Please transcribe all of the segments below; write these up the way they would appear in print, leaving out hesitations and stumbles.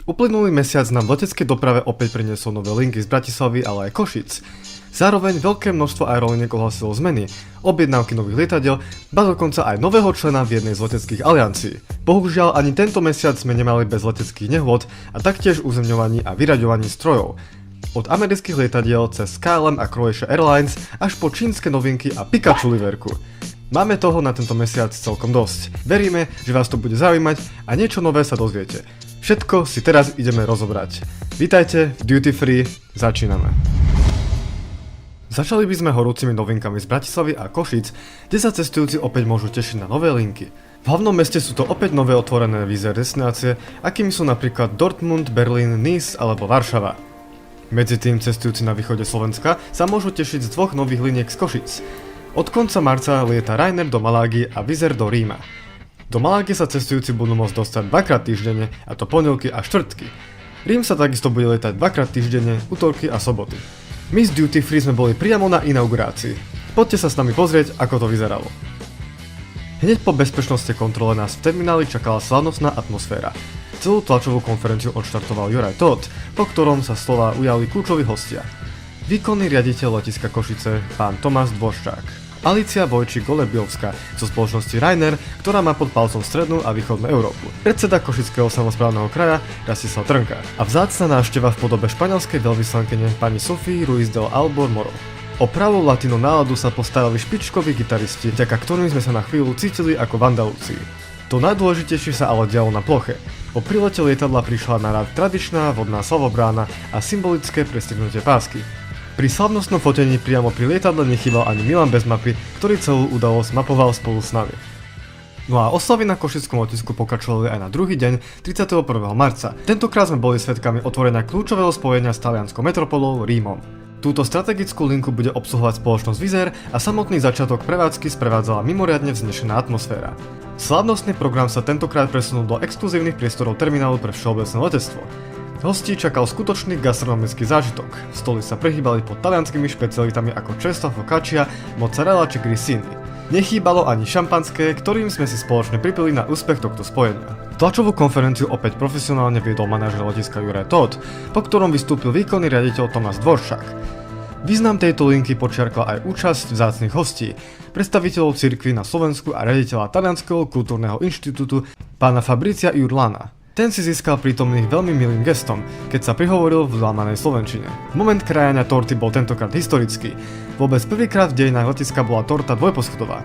Uplynulý mesiac nám v leteckej doprave opäť priniesol nové linky z Bratislavy, ale aj Košíc. Zároveň veľké množstvo aerolíniek ohlasilo zmeny, objednávky nových lietadiel, ba dokonca aj nového člena v jednej z leteckých aliancií. Bohužiaľ ani tento mesiac sme nemali bez leteckých nehôd a taktiež uzemňovaní a vyraďovaní strojov. Od amerických lietadiel cez KLM a Croatia Airlines až po čínske novinky a Pikachu liverku. Máme toho na tento mesiac celkom dosť. Veríme, že vás to bude zaujímať a niečo nové sa dozviete. Všetko si teraz ideme rozobrať. Vítajte v Duty Free, začíname. Začali by sme horúcimi novinkami z Bratislavy a Košíc, kde sa cestujúci opäť môžu tešiť na nové linky. V hlavnom meste sú to opäť nové otvorené vízer destinácie, akými sú napríklad Dortmund, Berlín, Nice alebo Varšava. Medzi tým cestujúci na východe Slovenska sa môžu tešiť z dvoch nových liniek z Košíc. Od konca marca lieta Ryanair do Malagy a Wizz Air do Ríma. Do Malagy sa cestujúci budú môcť dostať dvakrát týždenne, a to pondelky a štvrtky. Rím sa takisto bude lietať dvakrát týždenne, utorky a soboty. My z Duty Free sme boli priamo na inaugurácii. Poďte sa s nami pozrieť, ako to vyzeralo. Hneď po bezpečnostnej kontrole nás v termináli čakala slávnostná atmosféra. Celú tlačovú konferenciu odštartoval Juraj Todt, po ktorom sa slova ujali kľúčoví hostia. Výkonný riaditeľ letiska Košice, pán Tomáš Dvořák. Alicia Vojčík-Golebiovská zo spoločnosti Ryanair, ktorá má pod palcom strednú a východnú Európu. Predseda Košického samosprávneho kraja Rastislav Trnka a vzácna návšteva v podobe španielskej veľvyslankyne pani Sofii Ruiz del Albor Moro. O pravú latino náladu sa postarali špičkoví gitaristi, vďaka ktorým sme sa na chvíľu cítili ako v Andalúcii. To najdôležitejšie sa ale dialo na ploche. Po prilete lietadla prišla na rad tradičná vodná slavobrána a symbolické prestrihnutie pásky. Pri slavnostnom fotení priamo pri lietadle nechýbal ani Milan bez mapy, ktorý celú udalosť mapoval spolu s nami. No a oslavy na košickom letisku pokračovali aj na druhý deň, 31. marca. Tentokrát sme boli svedkami otvorenia kľúčového spojenia s talianskou metropolou Rímom. Túto strategickú linku bude obsluhovať spoločnosť Wizz Air a samotný začiatok prevádzky sprevádzala mimoriadne vznešená atmosféra. Slávnostný program sa tentokrát presunul do exkluzívnych priestorov terminálu pre všeobecné letectvo. Hostí čakal skutočný gastronomický zážitok. Stoly sa prehýbali pod talianskými špecialitami ako čerstva focaccia, mozzarella či grissini. Nechýbalo ani šampanské, ktorým sme si spoločne pripili na úspech tohto spojenia. Tlačovú konferenciu opäť profesionálne viedol manažer letiska Juraj Todt, po ktorom vystúpil výkonný riaditeľ Tomáš Dvořák. Význam tejto linky počiarkla aj účasť vzácnych hostí, predstaviteľov cirkvi na Slovensku a riaditeľa Talianskeho kultúrneho inštitútu pána Fabrizia Urlana. Ten si získal prítomných veľmi milým gestom, keď sa prihovoril v lámanej slovenčine. Moment krajania torty bol tentokrát historický. Vôbec prvýkrát v dejinách letiska bola torta dvojposchodová.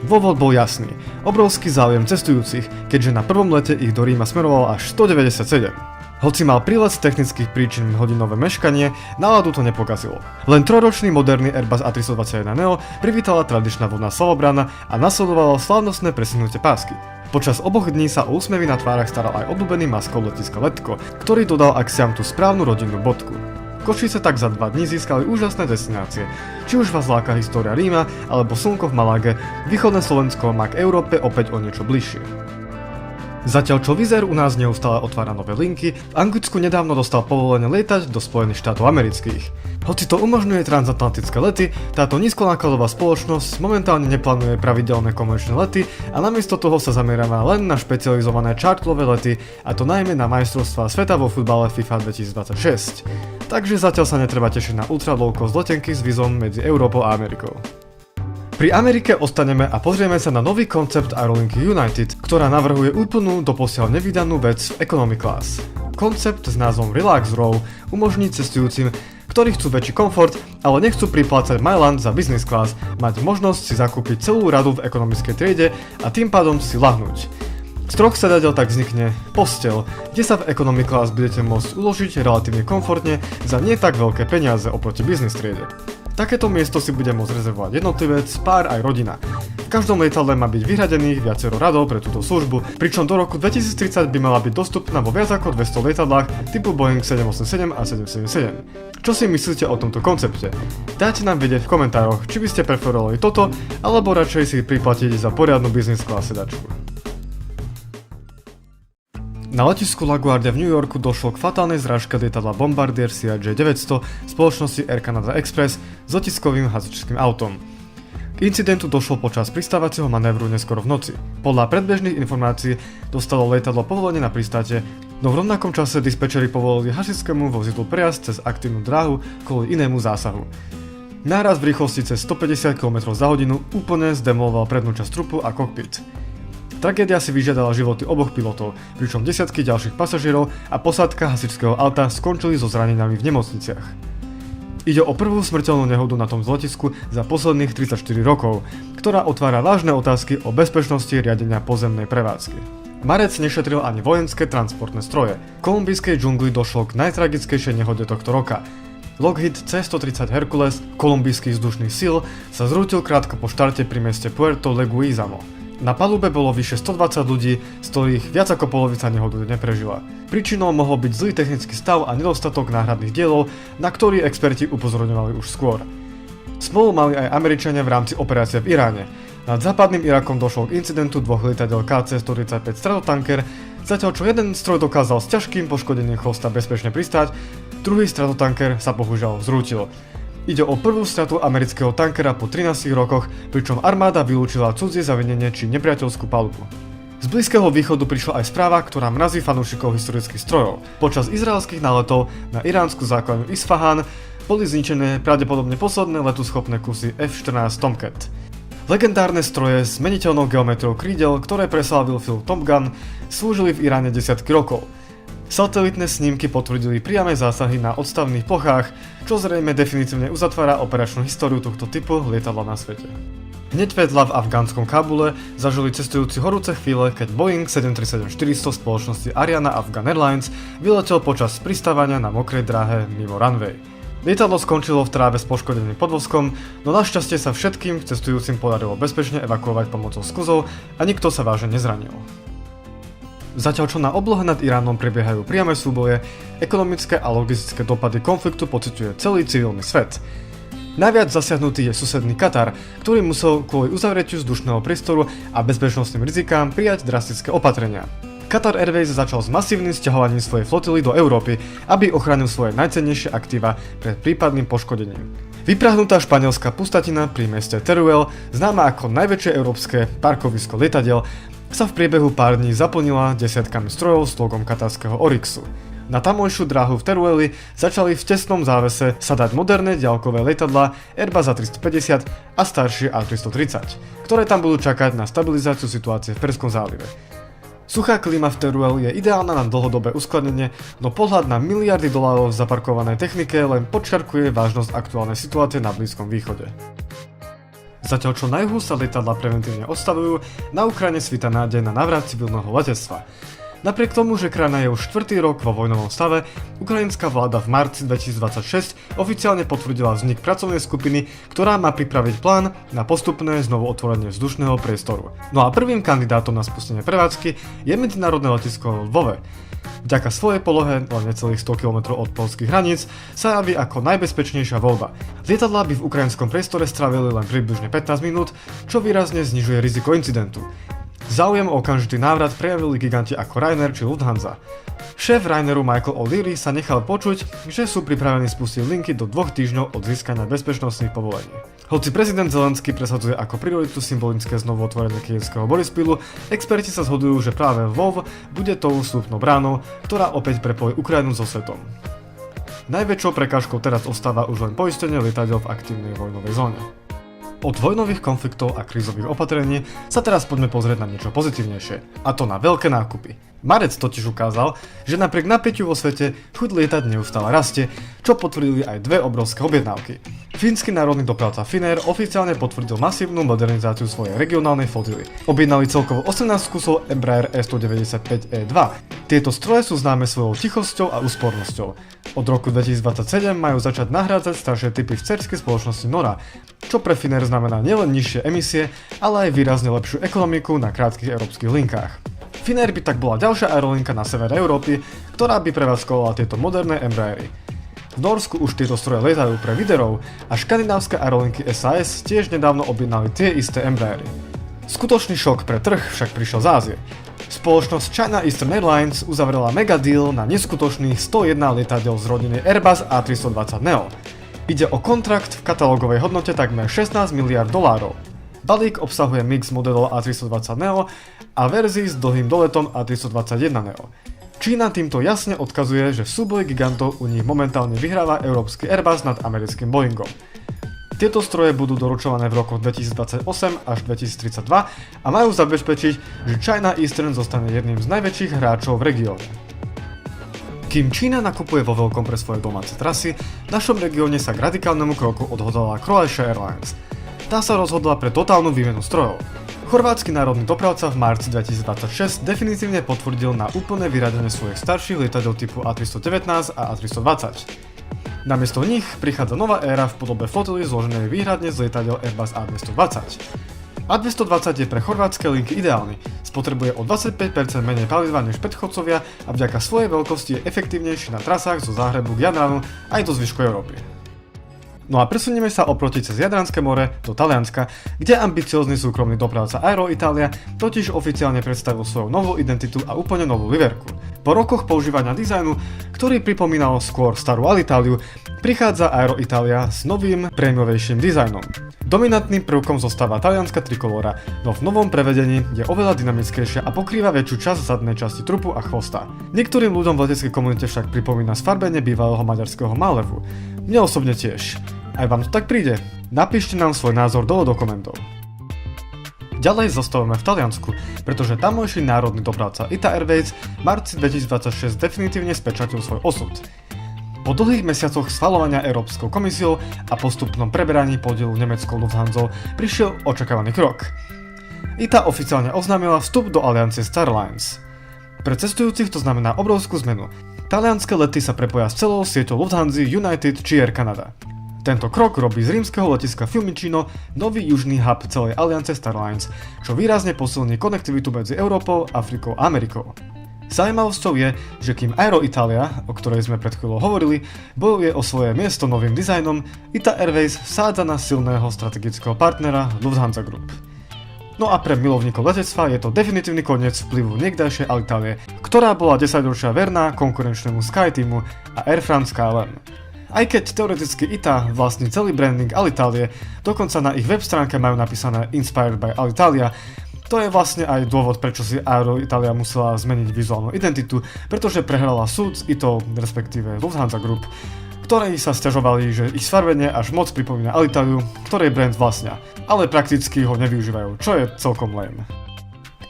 Dôvod bol jasný. Obrovský záujem cestujúcich, keďže na prvom lete ich do Ríma smerovalo až 197. Hoci mal prílet z technických príčin hodinové meškanie, náladu to nepokazilo. Len trojročný moderný Airbus A321neo privítala tradičná vodná slavobrána a nasledovalo slávnostné presunutie pásky. Počas oboch dní sa o úsmevy na tvárach staral aj obľúbený maskot letiska Letko, ktorý dodal akciám tú správnu rodinnú bodku. Košice tak za 2 dní získali úžasné destinácie. Či už vás láka história Ríma, alebo slnko v Malage, východné Slovensko má k Európe opäť o niečo bližšie. Zatiaľ čo Wizz Air u nás neustále otvára nové linky, v Anglicku nedávno dostal povolenie lietať do Spojených štátov amerických. Hoci to umožňuje transatlantické lety, táto nízkonákladová spoločnosť momentálne neplánuje pravidelné komerčné lety a namiesto toho sa zameriava len na špecializované charterové lety, a to najmä na majstrovstvá sveta vo futbale FIFA 2026. Takže zatiaľ sa netreba tešiť na ultra low cost letenky s vízom medzi Európou a Amerikou. Pri Amerike ostaneme a pozrieme sa na nový koncept aerolinky United, ktorá navrhuje úplnú doposiaľ nevydanú vec v economy class. Koncept s názvom Relax Row umožní cestujúcim, ktorí chcú väčší komfort, ale nechcú priplácať Mailand za business class, mať možnosť si zakúpiť celú radu v ekonomickej triede a tým pádom si lahnúť. Z 3 sedadiel tak vznikne posteľ, kde sa v economy class budete môcť uložiť relatívne komfortne za nie tak veľké peniaze oproti business triede. Takéto miesto si bude môcť rezervovať jednotlivec, pár aj rodina. V každom lietadle má byť vyhradených viacero radov pre túto službu, pričom do roku 2030 by mala byť dostupná vo viac ako 200 lietadlách typu Boeing 787 a 777. Čo si myslíte o tomto koncepte? Dajte nám vedieť v komentároch, či by ste preferovali toto, alebo radšej si priplatiť za poriadnu business class sedačku. Na letisku LaGuardia v New Yorku došlo k fatálnej zrážke lietadla Bombardier CRJ-900 spoločnosti Air Canada Express s letiskovým hasičským autom. K incidentu došlo počas pristávacieho manévru neskoro v noci. Podľa predbežných informácií dostalo lietadlo povolenie na pristátie No v rovnakom čase dispečeri povolili hasičskému vozidlu prejazd cez aktívnu dráhu kvôli inému zásahu. Náraz v rýchlosti cez 150 km za hodinu úplne zdemoloval prednú časť trupu a kokpit. Tragédia si vyžiadala životy oboch pilotov, pričom desiatky ďalších pasažierov a posádka hasičského auta skončili so zraneniami v nemocniciach. Ide o prvú smrteľnú nehodu na tom letisku za posledných 34 rokov, ktorá otvára vážne otázky o bezpečnosti riadenia pozemnej prevádzky. Marec nešetril ani vojenské transportné stroje. V kolumbijskej džungli došlo k najtragickejšej nehode tohto roka. Lockheed C-130 Hercules kolumbijských vzdušných síl sa zrútil krátko po štarte pri meste Puerto Leguízamo. Na palube bolo vyše 120 ľudí, z ktorých viac ako polovica nehodu neprežila. Príčinou mohol byť zlý technický stav a nedostatok náhradných dielov, na ktorý experti upozorňovali už skôr. Smolu mali aj Američania v rámci operácie v Iráne. Nad západným Irakom došlo k incidentu dvoch lietadiel KC-135 Stratotanker, zatiaľ čo jeden stroj dokázal s ťažkým poškodením chvosta bezpečne pristáť, druhý Stratotanker sa bohužiaľ zrútil. Ide o prvú stratu amerického tankera po 13 rokoch, pričom armáda vylúčila cudzie zavinenie či nepriateľskú palubu. Z Blízkeho východu prišla aj správa, ktorá mrazí fanúšikov historických strojov. Počas izraelských náletov na iránsku základňu Isfahan boli zničené pravdepodobne posledné letuschopné kusy F-14 Tomcat. Legendárne stroje s meniteľnou geometriou krídel, ktoré preslávil film Top Gun, slúžili v Iráne desiatky rokov. Satelitné snímky potvrdili priame zásahy na odstavných plochách, čo zrejme definitívne uzatvára operačnú históriu tohto typu lietadla na svete. Hneď vedľa v afgánskom Kábule zažili cestujúci horúce chvíle, keď Boeing 737-400 spoločnosti Ariana Afghan Airlines vyletel počas pristávania na mokrej dráhe mimo runway. Lietadlo skončilo v tráve s poškodeným podvozkom, no našťastie sa všetkým cestujúcim podarilo bezpečne evakuovať pomocou sklzov a nikto sa vážne nezranil. Zatiaľ čo na oblohe nad Iránom prebiehajú priame súboje, ekonomické a logistické dopady konfliktu pociťuje celý civilný svet. Najviac zasiahnutý je susedný Katar, ktorý musel kvôli uzavretiu vzdušného priestoru a bezpečnostným rizikám prijať drastické opatrenia. Qatar Airways začal s masívnym sťahovaním svojej flotily do Európy, aby ochránil svoje najcennejšie aktíva pred prípadným poškodením. Vyprahnutá španielská pustatina pri meste Teruel, známa ako najväčšie európske parkovisko lietadiel, sa v priebehu pár dní zaplnila desiatkami strojov s logom katarského Orixu. Na tamojšiu dráhu v Terueli začali v tesnom závese sadať moderné diaľkové lietadlá Airbus A350 a staršie A330, ktoré tam budú čakať na stabilizáciu situácie v Perskom zálive. Suchá klíma v Teruel je ideálna na dlhodobé uskladnenie, no pohľad na miliardy dolárov v zaparkovanej technike len podčiarkuje vážnosť aktuálnej situácie na Blízkom východe. Zatiaľ čo na juhu sa lietadlá preventívne odstavujú, na Ukrajine svíta nádej na návrat civilného letectva. Napriek tomu, že krajina je už 4. rok vo vojnovom stave, ukrajinská vláda v marci 2026 oficiálne potvrdila vznik pracovnej skupiny, ktorá má pripraviť plán na postupné znovu otvorenie vzdušného priestoru. No a prvým kandidátom na spustenie prevádzky je medzinárodné letisko Lvove. Vďaka svojej polohe, len necelých 100 km od poľských hraníc, sa javí ako najbezpečnejšia voľba. Lietadlá by v ukrajinskom priestore strávili len približne 15 minút, čo výrazne znižuje riziko incidentu. Záujem o okamžitý návrat prejavili giganti ako Ryanair či Lufthansa. Šéf Ryanairu Michael O'Leary sa nechal počuť, že sú pripravení spustiť linky do 2 týždňov od získania bezpečnostných povolení. Hoci prezident Zelenský presadzuje ako prioritu symbolické znovu otvorenie kyjevského Borispílu, experti sa zhodujú, že práve Lvov bude tou vstupnou bránou, ktorá opäť prepojí Ukrajinu so svetom. Najväčšou prekážkou teraz ostáva už len poistenie lietadiel v aktívnej vojnovej zóne. Od vojnových konfliktov a krízových opatrení sa teraz poďme pozrieť na niečo pozitívnejšie, a to na veľké nákupy. Marec totiž ukázal, že napriek napätiu vo svete chuť lietať neustále rastie, čo potvrdili aj dve obrovské objednávky. Fínsky národný dopravca Finnair oficiálne potvrdil masívnu modernizáciu svojej regionálnej flotily. Objednali celkovo 18 kusov Embraer E195E2. Tieto stroje sú známe svojou tichosťou a úspornosťou. Od roku 2027 majú začať nahrádzať staršie typy v dcérskej spoločnosti Nora, čo pre Finnair znamená nielen nižšie emisie, ale aj výrazne lepšiu ekonomiku na krátkych európskych linkách. Finnair by tak bola ďalšia aerolinka na severe Európy, ktorá by prevádzkovala tieto moderné Embraery. V Norsku už tieto stroje lietajú pre Widerøe a škandinávske aerolinky SAS tiež nedávno objednali tie isté Embraery. Skutočný šok pre trh však prišiel z Ázie. Spoločnosť China Eastern Airlines uzavrela mega deal na neskutočných 101 lietadiel z rodiny Airbus A320neo. Ide o kontrakt v katalógovej hodnote takmer 16 miliard dolárov. Balík obsahuje mix modelov A320neo a verzií s dlhým doletom A321neo. Čína týmto jasne odkazuje, že v súboji gigantov u nich momentálne vyhráva európsky Airbus nad americkým Boeingom. Tieto stroje budú doručované v rokoch 2028 až 2032 a majú zabezpečiť, že China Eastern zostane jedným z najväčších hráčov v regióne. Kým Čína nakupuje vo veľkom pre svoje domáce trasy, v našom regióne sa k radikálnemu kroku odhodlala Croatia Airlines. Tá sa rozhodla pre totálnu výmenu strojov. Chorvátsky národný dopravca v marci 2026 definitívne potvrdil na úplné vyradenie svojich starších lietadiel typu A319 a A320. Namiesto nich prichádza nová éra v podobe flotily zloženej výhradne z lietadiel Airbus A220. A220 je pre chorvátske linky ideálny, spotrebuje o 25% menej paliva než predchodcovia a vďaka svojej veľkosti je efektívnejší na trasách zo Záhrebu k Jadranu aj do zvyšku Európy. No a presunieme sa oproti cez Jadranské more do Talianska, kde ambiciózny súkromný dopravca Aero Italia totiž oficiálne predstavil svoju novú identitu a úplne novú liverku. Po rokoch používania dizajnu, ktorý pripomínal skôr starú Alitáliu, prichádza Aero Italia s novým prémiovejším dizajnom. Dominantným prvkom zostáva talianska trikolóra, no v novom prevedení je oveľa dynamickejšia a pokrýva väčšiu časť zadnej časti trupu a chvosta. Niektorým ľuďom v leteckej komunite však pripomína sfarbenie bývalého maďarského Málevu. Mne osobne tiež. Aj vám to tak príde? Napíšte nám svoj názor dole do komentov. Ďalej zostávame v Taliansku, pretože tamojší národný dopravca ITA Airways v marci 2026 definitívne spečatil svoj osud. Po dlhých mesiacoch schvaľovania Európskou komisiou a postupnom preberaní podielu nemeckou Lufthansou prišiel očakávaný krok. ITA oficiálne oznámila vstup do aliancie Star Alliance. Pre cestujúcich to znamená obrovskú zmenu. Talianske lety sa prepoja s celou sieťou Lufthansa, United či Air Canada. Tento krok robí z rímskeho letiska Fiumicino nový južný hub celej aliance Star Alliance, čo výrazne posilní konektivitu medzi Európou, Afrikou a Amerikou. Zaujímavosťou je, že kým Aero Italia, o ktorej sme pred chvíľou hovorili, bojuje o svoje miesto novým dizajnom, ITA Airways vsádza na silného strategického partnera Lufthansa Group. No a pre milovníkov letectva je to definitívny koniec vplyvu niekdajšej Alitalie, ktorá bola 10 ročia verná konkurenčnému SkyTeamu a Air France KLM. Aj keď teoreticky ITA vlastní celý branding Alitalie, dokonca na ich web stránke majú napísané Inspired by Alitalia, to je vlastne aj dôvod, prečo si Aero Italia musela zmeniť vizuálnu identitu, pretože prehrala súd s ITO, respektíve Lufthansa Group, ktorí sa sťažovali, že ich sfarbenie až moc pripomína Alitaliu, ktorej brand vlastnia, ale prakticky ho nevyužívajú, čo je celkom lame.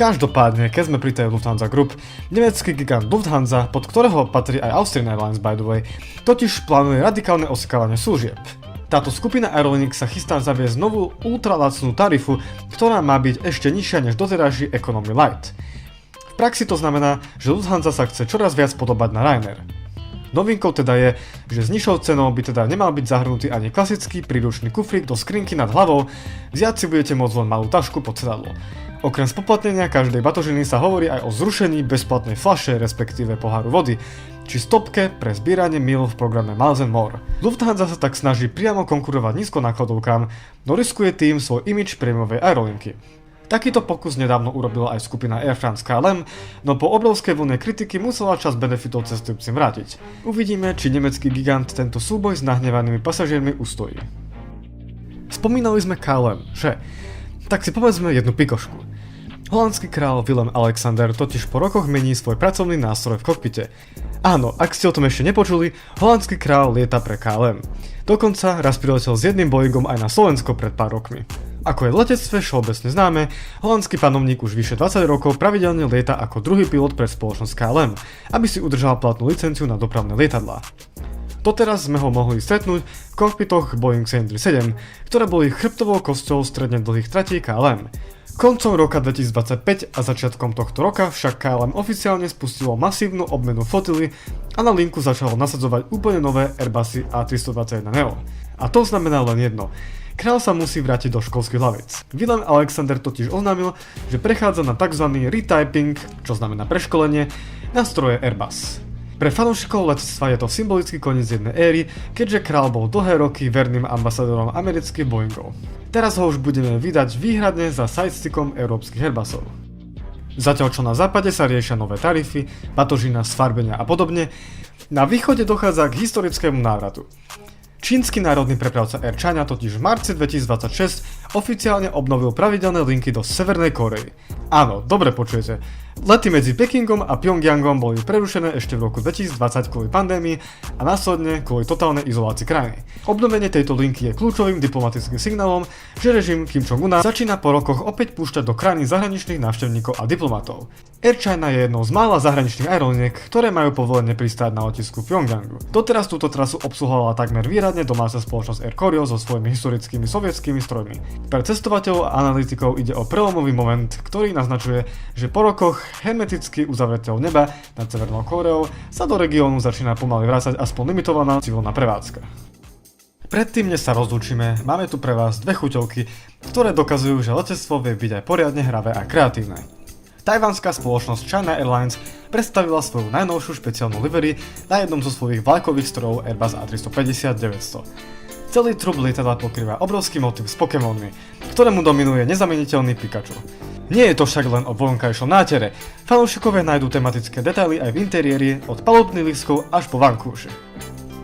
Každopádne, keď sme pri tej Lufthansa Group, nemecký gigant Lufthansa, pod ktorého patrí aj Austrian Airlines by the way, totiž plánuje radikálne osekávanie služieb. Táto skupina aerolíniek sa chystá zaviesť novú ultralacnú tarifu, ktorá má byť ešte nižšia než doterajší Economy Light. V praxi to znamená, že Lufthansa sa chce čoraz viac podobať na Ryanair. Novinkou teda je, že s nižšou cenou by teda nemal byť zahrnutý ani klasický príručný kufrík do skrinky nad hlavou, vziať si budete môcť len malú tašku pod sedadlo. Okrem spoplatnenia každej batožiny sa hovorí aj o zrušení bezplatnej fľaše, respektíve poháru vody, či stopke pre zbieranie míl v programe Miles & More. Lufthansa sa tak snaží priamo konkurovať nízkonákladovkám, no riskuje tým svoj imidž prémiovej aerolinky. Takýto pokus nedávno urobila aj skupina Air France KLM, no po obrovskej vlne kritiky musela časť benefitov cestujúcim vrátiť. Uvidíme, či nemecký gigant tento súboj s nahnevanými pasažiermi ustojí. Spomínali sme KLM, že? Tak si povedzme jednu pikošku. Holandský kráľ Willem Alexander totiž po rokoch mení svoj pracovný nástroj v kokpite. Áno, ak ste o tom ešte nepočuli, holandský kráľ lieta pre KLM. Dokonca raz priletel s jedným Boeingom aj na Slovensko pred pár rokmi. Ako je v letectve všeobecne známe, holandský panovník už vyše 20 rokov pravidelne lieta ako druhý pilot pre spoločnosť KLM, aby si udržal platnú licenciu na dopravné lietadlá. Doteraz sme ho mohli stretnúť v kokpitoch Boeing 737, ktoré boli chrbtovou kosťou stredne dlhých tratí KLM. Koncom roka 2025 a začiatkom tohto roka však KLM oficiálne spustilo masívnu obmenu flotily a na linku začalo nasadzovať úplne nové Airbusy A321neo. A to znamená len jedno. Kráľ sa musí vrátiť do školských hlavic. Willem Alexander totiž oznámil, že prechádza na tzv. Retyping, čo znamená preškolenie, na stroje Airbus. Pre fanúšikov letectva je to symbolický koniec jednej éry, keďže kráľ bol dlhé roky verným ambasadorom amerických Boeingov. Teraz ho už budeme vydať výhradne za sidestickom európskych Airbusov. Zatiaľ čo na západe sa riešia nové tarify, batožina, sfarbenia a podobne, na východe dochádza k historickému návratu. Čínsky národný prepravca Air China totiž v marci 2026 oficiálne obnovil pravidelné linky do Severnej Kórey. Áno, dobre počujete. Lety medzi Pekingom a Pyongyangom boli prerušené ešte v roku 2020 kvôli pandémii a následne kvôli totálnej izolácii krajiny. Obnovenie tejto linky je kľúčovým diplomatickým signálom, že režim Kim Jong-una začína po rokoch opäť púšťať do krajiny zahraničných návštevníkov a diplomatov. Air China je jednou z mála zahraničných aeroliniek, ktoré majú povolenie pristáť na letisku Pyongyangu. Doteraz túto trasu obsluhovala takmer výradne domáca spoločnosť Air Koryo so svojimi historickými sovietskými strojmi. Pre cestovateľov a analytikov ide o prelomový moment, ktorý naznačuje, že po rokoch hermeticky uzavretého neba nad Severnou Kóreou sa do regiónu začína pomaly vrácať aspoň limitovaná civilná prevádzka. Predtým, než sa rozlúčime, máme tu pre vás dve chuťovky, ktoré dokazujú, že letectvo vie byť aj poriadne hravé a kreatívne. Tajvanská spoločnosť China Airlines predstavila svoju najnovšiu špeciálnu livery na jednom zo svojich vlajkových strojov Airbus A350-900. Celý trup lietadla pokrýva obrovský motív s Pokémonmi, ktorému dominuje nezameniteľný Pikachu. Nie je to však len o vonkajšom nátere, fanúšikovia nájdú tematické detaily aj v interiéri od palubných lístkov až po vankúše.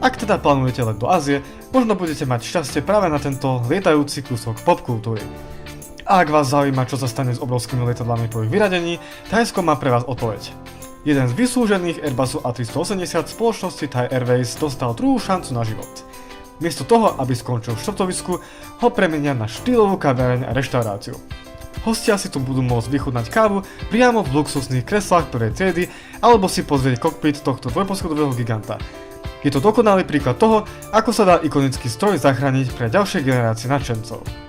Ak teda plánujete let do Ázie, možno budete mať šťastie práve na tento lietajúci kúsok popkultúry. A ak vás zaujíma, čo sa stane s obrovskými lietadlami po ich vyradení, Thajsko má pre vás odpoveď. Jeden z vyslúžených Airbusu A380 spoločnosti Thai Airways dostal druhú šancu na život. Miesto toho, aby skončil v šrotovisku, ho premenia na štýlovú kaviareň a reštauráciu. Hostia si tu budú môcť vychutnať kávu priamo v luxusných kreslách prvej triedy alebo si pozrieť kokpit tohto dvojposchodového giganta. Je to dokonalý príklad toho, ako sa dá ikonický stroj zachrániť pre ďalšie generácie nadšencov.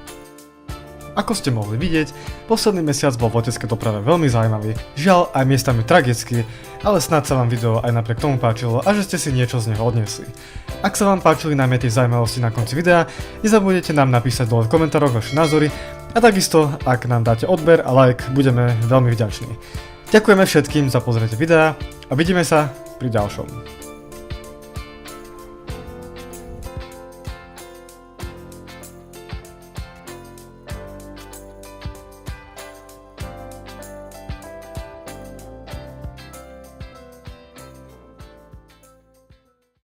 Ako ste mohli vidieť, posledný mesiac bol v leteckej doprave veľmi zaujímavý, žiaľ aj miestami tragický, ale snad sa vám video aj napriek tomu páčilo a že ste si niečo z neho odniesli. Ak sa vám páčili najmä tie zaujímavosti na konci videa, nezabudnite nám napísať dole v komentároch vaše názory a takisto, ak nám dáte odber a like, budeme veľmi vďační. Ďakujeme všetkým za pozrieť videa a vidíme sa pri ďalšom.